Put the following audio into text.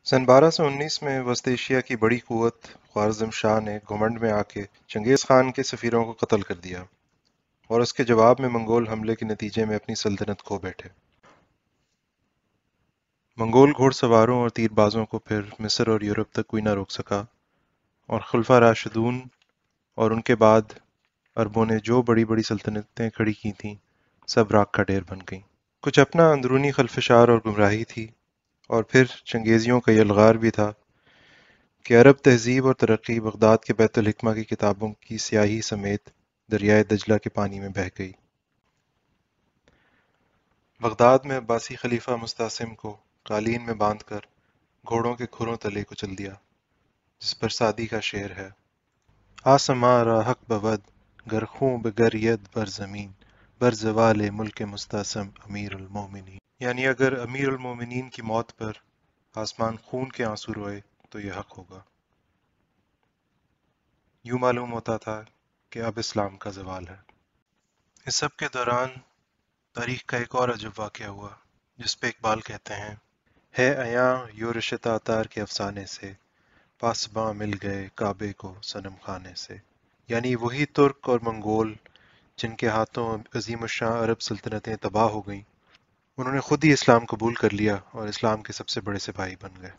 सन 1219 में वस्त एशिया की बड़ी कुवत ख्वारिज़म शाह ने घुमंड में आके चंगेज़ खान के सफ़ीरों को कत्ल कर दिया और उसके जवाब में मंगोल हमले के नतीजे में अपनी सल्तनत खो बैठे। मंगोल घुड़सवारों और तीरबाजों को फिर मिस्र और यूरोप तक कोई न रोक सका और खुलफा राशिदून और उनके बाद अरबों ने जो बड़ी बड़ी सल्तनतें खड़ी की थीं सब राख का ढेर बन गईं। कुछ अपना अंदरूनी खलफशार और गुमराही थी, और फिर चंगेज़ियों का यलगार भी था कि अरब तहज़ीब और तरक्की बगदाद के बैतुल हिकमा की किताबों की स्याही समेत दरियाए दजला के पानी में बह गई। बगदाद में अब्बासी खलीफा मुस्तासिम को कालीन में बांधकर घोड़ों के खुरों तले कुचल दिया, जिस पर सादी का शेर है: आसमां रा हक बवद गर खूं बगर यद बर जमीन बर जवाले मुल्क मुस्तासम अमीर उल मोमिनीन। यानी अगर अमीर उल मोमिनीन की मौत पर आसमान खून के आंसू रोए तो यह हक होगा। यूं मालूम होता था कि अब इस्लाम का ज़वाल है। इस सब के दौरान तारीख का एक और अजब वाक़या हुआ, जिस पे इकबाल कहते हैं: है अयां यो रिश्ता तार के अफसाने से पासबां मिल गए काबे को सनम खाने से। यानी वही तुर्क और मंगोल जिनके हाथों अजीमुशान अरब सल्तनतें तबाह हो गईं, उन्होंने खुद ही इस्लाम कबूल कर लिया और इस्लाम के सबसे बड़े सिपाही बन गए।